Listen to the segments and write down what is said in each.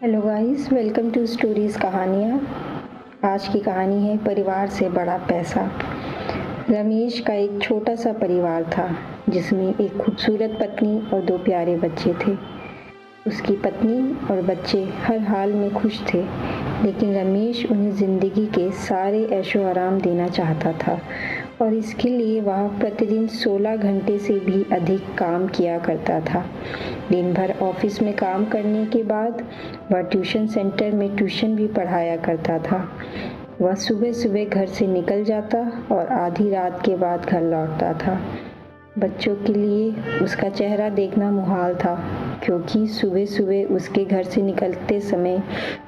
Hello guys, welcome to stories कहानियाँ। आज की कहानी है परिवार से बड़ा पैसा। रमेश का एक छोटा सा परिवार था जिसमें एक खूबसूरत पत्नी और 2 प्यारे बच्चे थे। उसकी पत्नी और बच्चे हर हाल में खुश थे, लेकिन रमेश उन्हें ज़िंदगी के सारे ऐशो आराम देना चाहता था और इसके लिए वह प्रतिदिन 16 घंटे से भी अधिक काम किया करता था। दिन भर ऑफिस में काम करने के बाद वह ट्यूशन सेंटर में ट्यूशन भी पढ़ाया करता था। वह सुबह सुबह घर से निकल जाता और आधी रात के बाद घर लौटता था। बच्चों के लिए उसका चेहरा देखना मुहाल था, क्योंकि सुबह सुबह उसके घर से निकलते समय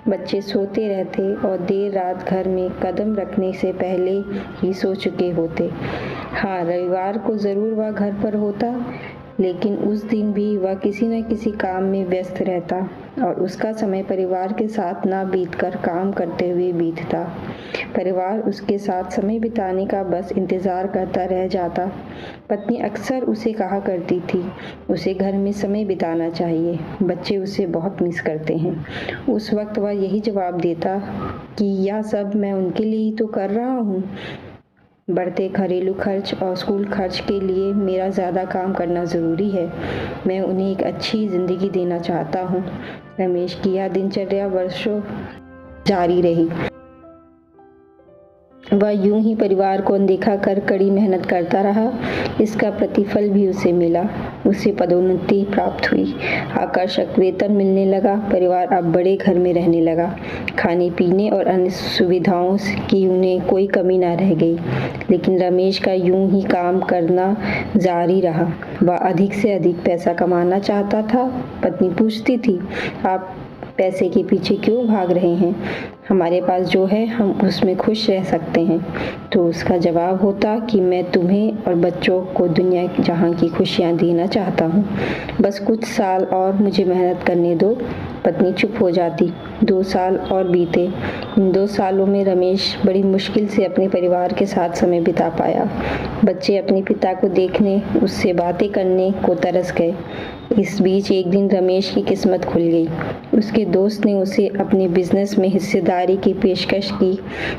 बच्चे सोते रहते और देर रात घर में कदम रखने से पहले ही सो चुके होते। हाँ, रविवार को ज़रूर वह घर पर होता, लेकिन उस दिन भी वह किसी न किसी काम में व्यस्त रहता और उसका समय परिवार के साथ ना बीतकर काम करते हुए बीतता। परिवार उसके साथ समय बिताने का बस इंतज़ार करता रह जाता। पत्नी अक्सर उसे कहा करती थी, उसे घर में समय बिताना चाहिए, बच्चे उसे बहुत मिस करते हैं। उस वक्त वह यही जवाब देता कि यह सब मैं उनके लिए ही तो कर रहा हूँ। बढ़ते घरेलू खर्च और स्कूल खर्च के लिए मेरा ज़्यादा काम करना ज़रूरी है। मैं उन्हें एक अच्छी ज़िंदगी देना चाहता हूँ। रमेश की यह दिनचर्या वर्षों जारी रही। वह यूं ही परिवार को अनदेखा कर कड़ी मेहनत करता रहा। इसका प्रतिफल भी उसे मिला। उसे पदोन्नति प्राप्त हुई, आकर्षक वेतन मिलने लगा। परिवार अब बड़े घर में रहने लगा। खाने पीने और अन्य सुविधाओं की उन्हें कोई कमी न रह गई। लेकिन रमेश का यूं ही काम करना जारी रहा। वह अधिक से अधिक पैसा कमाना चाहता था। पत्नी पूछती थी, आप पैसे के पीछे क्यों भाग रहे हैं? हमारे पास जो है हम उसमें खुश रह सकते हैं। तो उसका जवाब होता कि मैं तुम्हें और बच्चों को दुनिया जहां की खुशियां देना चाहता हूं। बस कुछ साल और मुझे मेहनत करने दो। पत्नी चुप हो जाती। 2 साल और बीते। इन 2 सालों में रमेश बड़ी मुश्किल से अपने परिवार के साथ समय बिता पाया। बच्चे अपने पिता को देखने, उससे बातें करने को तरस गए। इस बीच एक दिन रमेश की किस्मत खुल गई। उसके दोस्त ने उसे अपने बिजनेस में हिस्सेदारी की पेशकश की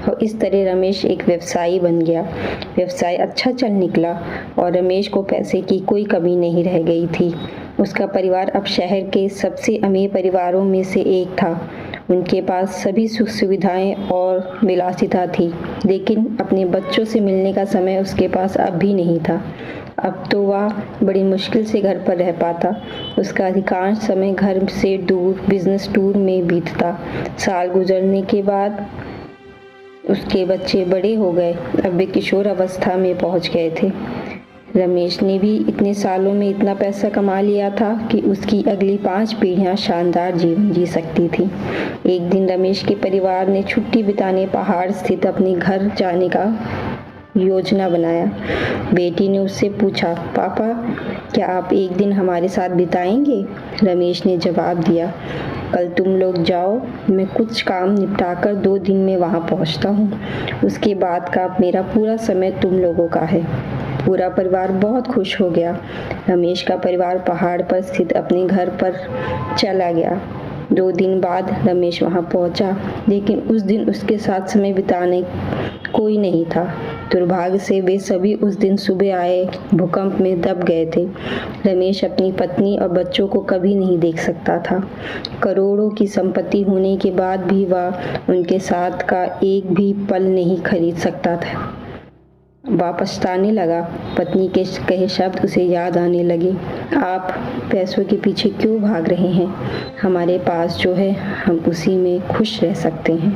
और इस तरह रमेश एक व्यवसायी बन गया। व्यवसाय अच्छा चल निकला और रमेश को पैसे की कोई कमी नहीं रह गई थी। उसका परिवार अब शहर के सबसे अमीर परिवारों में से एक था। उनके पास सभी सुख सुविधाएं और विलासिता थी, लेकिन अपने बच्चों से मिलने का समय उसके पास अब भी नहीं था। अब तो वह बड़ी मुश्किल से घर पर रह पाता। उसका अधिकांश समय घर से दूर बिजनेस टूर में बीतता। साल गुजरने के बाद उसके बच्चे बड़े हो गए। अब वे किशोर अवस्था में पहुंच गए थे। रमेश ने भी इतने सालों में इतना पैसा कमा लिया था कि उसकी अगली 5 पीढ़ियां शानदार जीवन जी सकती थी। एक दिन रमेश के परिवार ने छुट्टी बिताने पहाड़ स्थित अपने घर जाने का योजना बनाया। बेटी ने उससे पूछा, पापा क्या आप एक दिन हमारे साथ बिताएंगे? रमेश ने जवाब दिया, कल तुम लोग जाओ, मैं कुछ काम निपटाकर 2 दिन में वहां पहुंचता हूं। उसके बाद का मेरा पूरा समय तुम लोगों का है। पूरा परिवार बहुत खुश हो गया। रमेश का परिवार पहाड़ पर स्थित अपने घर पर चला गया। 2 दिन बाद रमेश वहां पहुंचा, लेकिन उस दिन उसके साथ समय बिताने कोई नहीं था। दुर्भाग्य से वे सभी उस दिन सुबह आए भूकंप में दब गए थे। रमेश अपनी पत्नी और बच्चों को कभी नहीं देख सकता था। करोड़ों की संपत्ति होने के बाद भी वह उनके साथ का एक भी पल नहीं खरीद सकता था। वह पछताने लगा। पत्नी के कहे शब्द उसे याद आने लगे। आप पैसों के पीछे क्यों भाग रहे हैं? हमारे पास जो है हम उसी में खुश रह सकते हैं।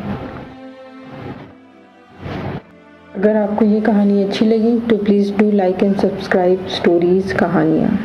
अगर आपको ये कहानी अच्छी लगी तो please do like and subscribe stories कहानियाँ।